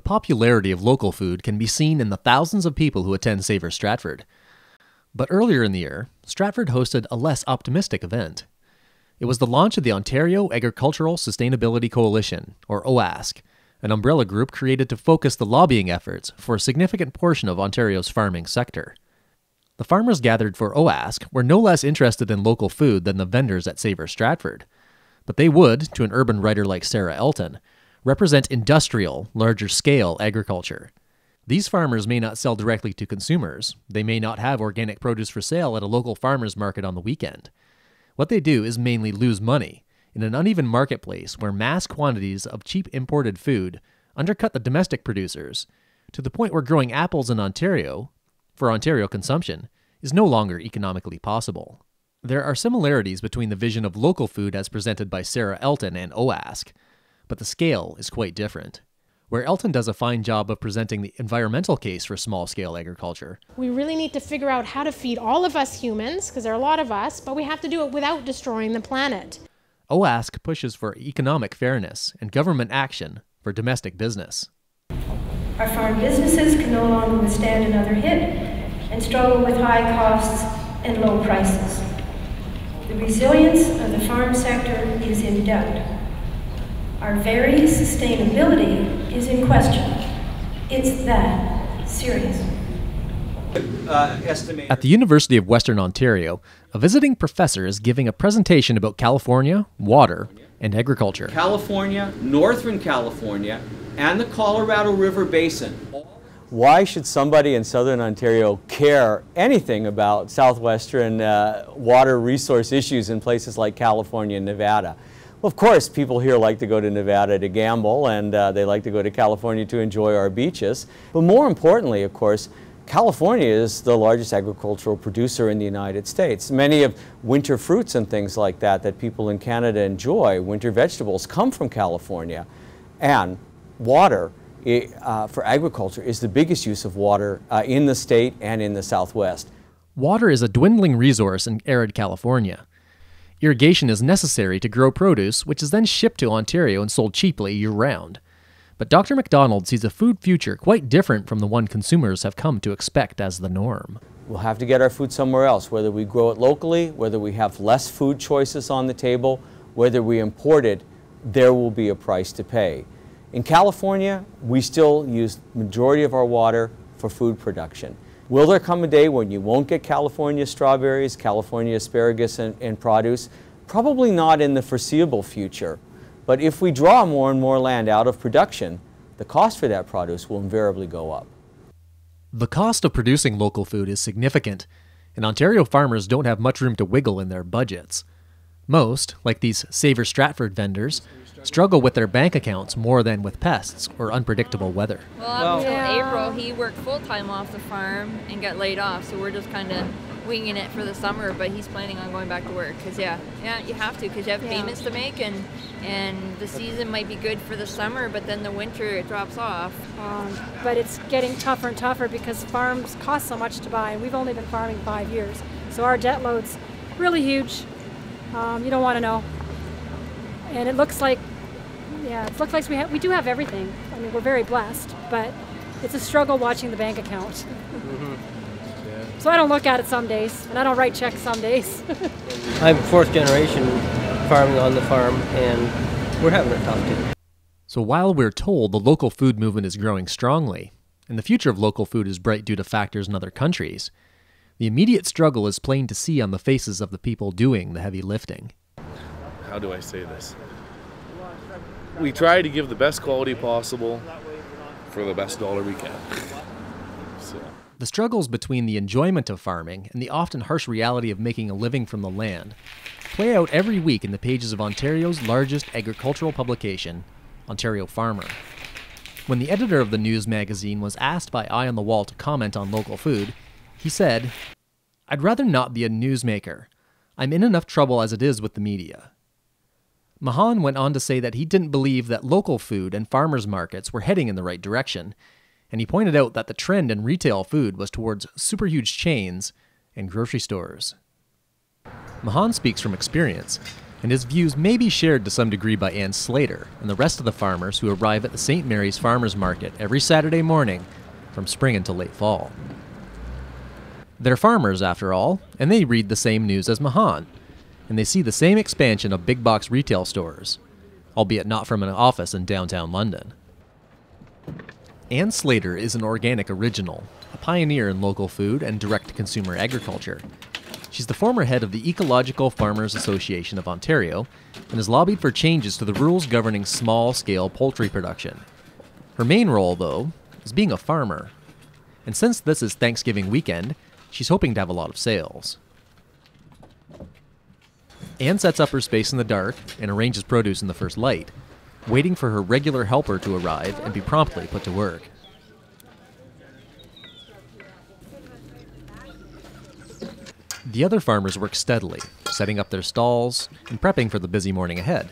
popularity of local food can be seen in the thousands of people who attend Savour Stratford. But earlier in the year, Stratford hosted a less optimistic event. It was the launch of the Ontario Agricultural Sustainability Coalition, or OASC, an umbrella group created to focus the lobbying efforts for a significant portion of Ontario's farming sector. The farmers gathered for OASC were no less interested in local food than the vendors at Savour Stratford, but they would, to an urban writer like Sarah Elton, represent industrial, larger-scale agriculture. These farmers may not sell directly to consumers. They may not have organic produce for sale at a local farmer's market on the weekend. What they do is mainly lose money in an uneven marketplace where mass quantities of cheap imported food undercut the domestic producers, to the point where growing apples in Ontario, for Ontario consumption, is no longer economically possible. There are similarities between the vision of local food as presented by Sarah Elton and OASC, but the scale is quite different. Where Elton does a fine job of presenting the environmental case for small-scale agriculture, we really need to figure out how to feed all of us humans, because there are a lot of us, but we have to do it without destroying the planet. OASC pushes for economic fairness and government action for domestic business. Our farm businesses can no longer withstand another hit and struggle with high costs and low prices. The resilience of the farm sector is in doubt. Our very sustainability is in question. It's that serious. At the University of Western Ontario, a visiting professor is giving a presentation about California, water, and agriculture. California, Northern California, and the Colorado River Basin. Why should somebody in Southern Ontario care anything about southwestern water resource issues in places like California and Nevada? Well, of course, people here like to go to Nevada to gamble, and they like to go to California to enjoy our beaches. But more importantly, of course, California is the largest agricultural producer in the United States. Many of winter fruits and things like that people in Canada enjoy, winter vegetables, come from California. And water for agriculture is the biggest use of water in the state and in the Southwest. Water is a dwindling resource in arid California. Irrigation is necessary to grow produce, which is then shipped to Ontario and sold cheaply year-round. But Dr. McDonald sees a food future quite different from the one consumers have come to expect as the norm. We'll have to get our food somewhere else, whether we grow it locally, whether we have less food choices on the table, whether we import it, there will be a price to pay. In California, we still use the majority of our water for food production. Will there come a day when you won't get California strawberries, California asparagus and produce? Probably not in the foreseeable future. But if we draw more and more land out of production, the cost for that produce will invariably go up. The cost of producing local food is significant, and Ontario farmers don't have much room to wiggle in their budgets. Most, like these Savour Stratford vendors, struggle with their bank accounts more than with pests or unpredictable weather. Well, up until April, he worked full-time off the farm and got laid off, so we're just kind of winging it for the summer, but he's planning on going back to work, because yeah, you have to, because you have payments to make, and the season might be good for the summer, but then the winter it drops off. But it's getting tougher and tougher because farms cost so much to buy, and we've only been farming 5 years, so our debt load's really huge. You don't want to know. And it looks like, we do have everything. I mean, we're very blessed, but it's a struggle watching the bank account. So I don't look at it some days, and I don't write checks some days. I'm fourth generation farming on the farm, and we're having a tough time. So while we're told the local food movement is growing strongly, and the future of local food is bright due to factors in other countries, the immediate struggle is plain to see on the faces of the people doing the heavy lifting. How do I say this? We try to give the best quality possible for the best dollar we can. The struggles between the enjoyment of farming and the often harsh reality of making a living from the land play out every week in the pages of Ontario's largest agricultural publication, Ontario Farmer. When the editor of the news magazine was asked by Eye on the Wall to comment on local food, he said, "I'd rather not be a newsmaker. I'm in enough trouble as it is with the media." Mahan went on to say that he didn't believe that local food and farmers markets were heading in the right direction, and he pointed out that the trend in retail food was towards super huge chains and grocery stores. Mahan speaks from experience. And his views may be shared to some degree by Ann Slater and the rest of the farmers who arrive at the St. Mary's Farmers Market every Saturday morning from spring until late fall. They're farmers, after all, and they read the same news as Mahan, and they see the same expansion of big box retail stores, albeit not from an office in downtown London. Ann Slater is an organic original, a pioneer in local food and direct-to-consumer agriculture. She's the former head of the Ecological Farmers Association of Ontario and has lobbied for changes to the rules governing small-scale poultry production. Her main role, though, is being a farmer. And since this is Thanksgiving weekend, she's hoping to have a lot of sales. Ann sets up her space in the dark and arranges produce in the first light, waiting for her regular helper to arrive and be promptly put to work. The other farmers work steadily, setting up their stalls and prepping for the busy morning ahead.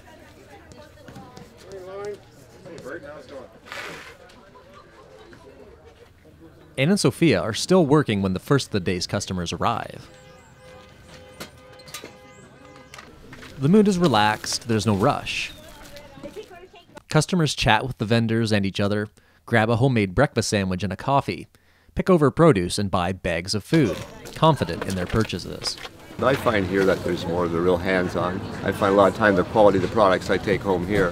Ann and Sophia are still working when the first of the day's customers arrive. The mood is relaxed, there's no rush. Customers chat with the vendors and each other, grab a homemade breakfast sandwich and a coffee, pick over produce and buy bags of food, confident in their purchases. I find here that there's more of the real hands-on. I find a lot of time the quality of the products I take home here.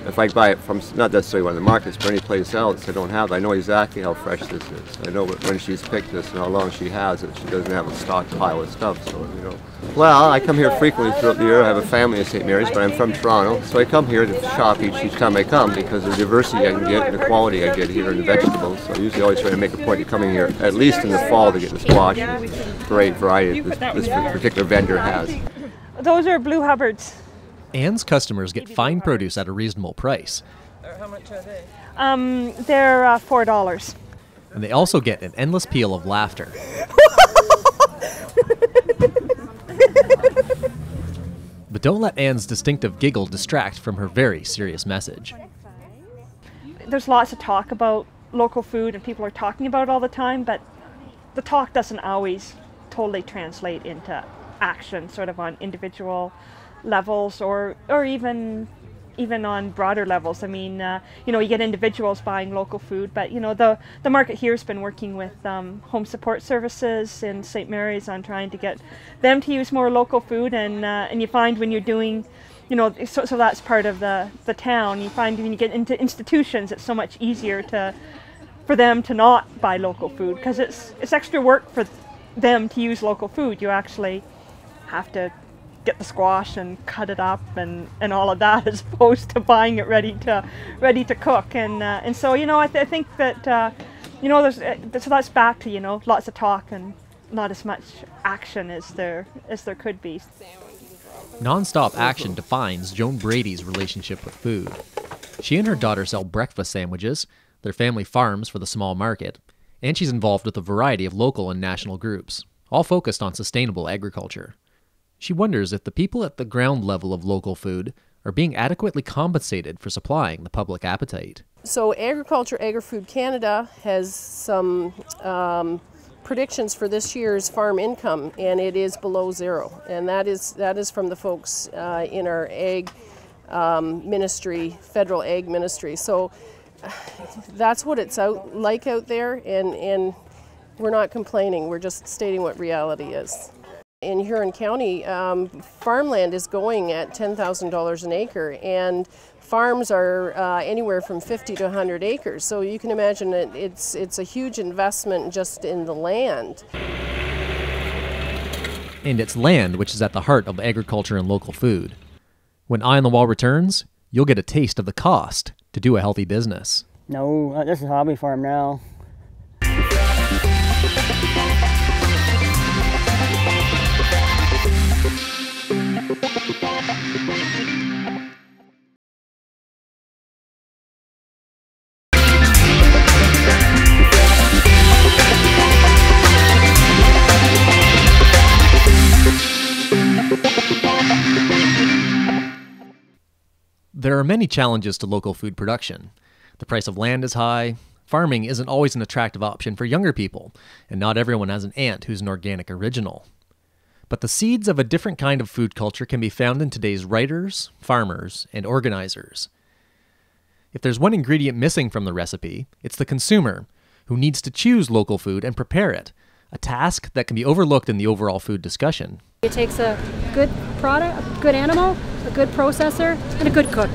If I buy it from, not necessarily one of the markets, but any place else I don't have, I know exactly how fresh this is. I know when she's picked this and how long she has it. She doesn't have a stockpile of stuff, so, you know. Well, I come here frequently throughout the year. I have a family in St. Mary's, but I'm from Toronto, so I come here to shop each time I come because of the diversity I can get and the quality I get here in the vegetables. So I usually always try to make a point of coming here, at least in the fall, to get the squash and great variety this particular vendor has. Those are Blue Hubbards. Ann's customers get fine produce at a reasonable price. How much are they? They're $4. And they also get an endless peal of laughter. But don't let Ann's distinctive giggle distract from her very serious message. There's lots of talk about local food and people are talking about it all the time, but the talk doesn't always totally translate into action, sort of on individual levels or even on broader levels. I mean, you know, you get individuals buying local food, but you know, the market here has been working with home support services in St. Mary's on trying to get them to use more local food, and you find when you're doing, you know, so that's part of the town. You find when you get into institutions, it's so much easier for them to not buy local food because it's extra work for them to use local food. You actually have to get the squash and cut it up and all of that, as opposed to buying it ready to cook. And so, you know, I think that you know, so that's back to, you know, lots of talk and not as much action as there could be. Non-stop action defines Joan Brady's relationship with food. She and her daughter sell breakfast sandwiches, their family farms for the small market, and she's involved with a variety of local and national groups, all focused on sustainable agriculture. She wonders if the people at the ground level of local food are being adequately compensated for supplying the public appetite. So Agriculture Agri-Food Canada has some predictions for this year's farm income, and it is below zero. And that is from the folks in our ag ministry, federal ag ministry. So that's what it's like out there, and we're not complaining. We're just stating what reality is. In Huron County, farmland is going at $10,000 an acre, and farms are anywhere from 50 to 100 acres. So you can imagine that it's a huge investment just in the land. And it's land which is at the heart of agriculture and local food. When Eye on the Wall returns, you'll get a taste of the cost to do a healthy business. No, this is a hobby farm now. There are many challenges to local food production. The price of land is high, farming isn't always an attractive option for younger people, and not everyone has an aunt who's an organic original. But the seeds of a different kind of food culture can be found in today's writers, farmers, and organizers. If there's one ingredient missing from the recipe, it's the consumer, who needs to choose local food and prepare it, a task that can be overlooked in the overall food discussion. It takes a good product, a good animal, a good processor, and a good cook.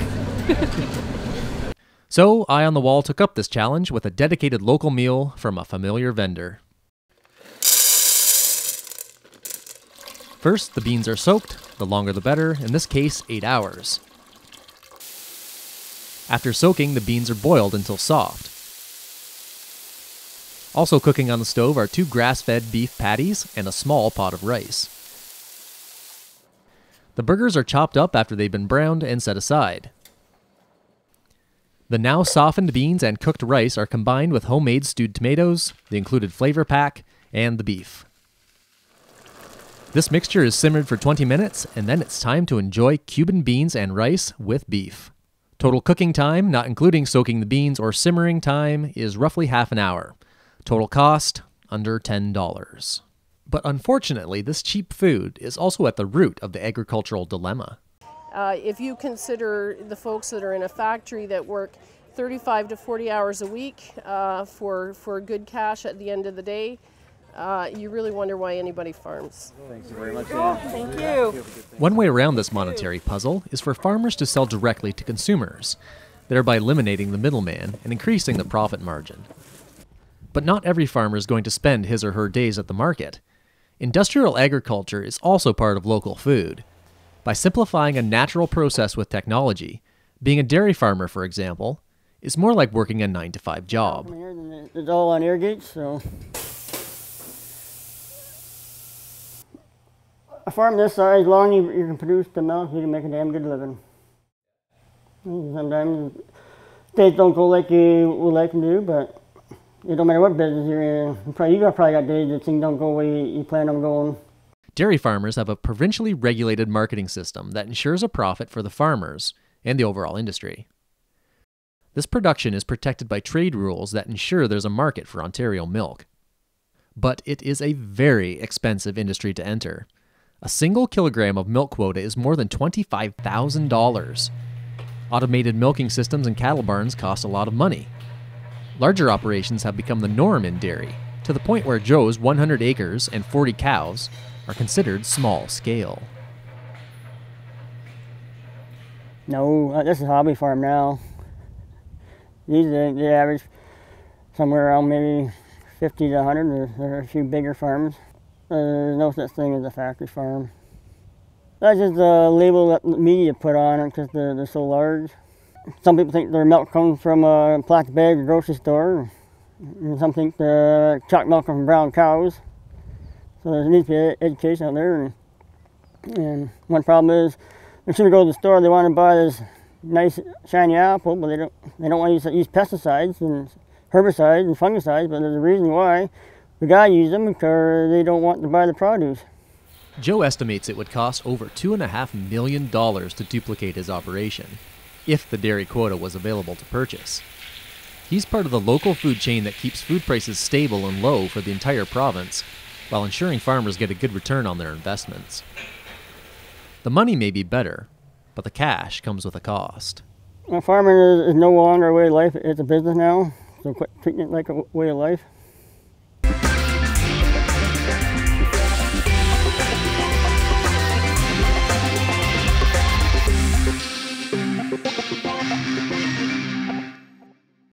So, Eye on the Wall took up this challenge with a dedicated local meal from a familiar vendor. First, the beans are soaked, the longer the better, in this case 8 hours. After soaking, the beans are boiled until soft. Also cooking on the stove are 2 grass-fed beef patties and a small pot of rice. The burgers are chopped up after they've been browned and set aside. The now softened beans and cooked rice are combined with homemade stewed tomatoes, the included flavor pack, and the beef. This mixture is simmered for 20 minutes, and then it's time to enjoy Cuban beans and rice with beef. Total cooking time, not including soaking the beans or simmering time, is roughly half an hour. Total cost, under $10. But unfortunately, this cheap food is also at the root of the agricultural dilemma. If you consider the folks that are in a factory that work 35 to 40 hours a week for good cash at the end of the day, you really wonder why anybody farms. Thank you very much. Thank you. One way around this monetary puzzle is for farmers to sell directly to consumers, thereby eliminating the middleman and increasing the profit margin. But not every farmer is going to spend his or her days at the market. Industrial agriculture is also part of local food. By simplifying a natural process with technology, being a dairy farmer, for example, is more like working a 9-to-5 job. It's all on air gates, so. A farm this size, as long as you can produce the milk, you can make a damn good living. Sometimes things don't go like you would like them to, but it don't matter what business you're in. You probably got days that things don't go the way you plan on going. Dairy farmers have a provincially regulated marketing system that ensures a profit for the farmers and the overall industry. This production is protected by trade rules that ensure there's a market for Ontario milk. But it is a very expensive industry to enter. A single kilogram of milk quota is more than $25,000. Automated milking systems and cattle barns cost a lot of money. Larger operations have become the norm in dairy, to the point where Joe's 100 acres and 40 cows are considered small scale. No, this is a hobby farm now. These they average somewhere around maybe 50 to 100. There are a few bigger farms. There's no such thing as a factory farm. That's just a label that the media put on it because they're so large. Some people think their milk comes from a plastic bag at the grocery store. And some think the chocolate milk comes from brown cows. So there needs to be education out there. And one problem is, as soon as they go to the store, they want to buy this nice shiny apple, but they don't want to use pesticides and herbicides and fungicides. But there's a reason why we gotta use them, because they don't want to buy the produce. Joe estimates it would cost over $2.5 million to duplicate his operation, if the dairy quota was available to purchase. He's part of the local food chain that keeps food prices stable and low for the entire province, while ensuring farmers get a good return on their investments. The money may be better, but the cash comes with a cost. Farming is no longer a way of life, it's a business now, so quit treating it like a way of life.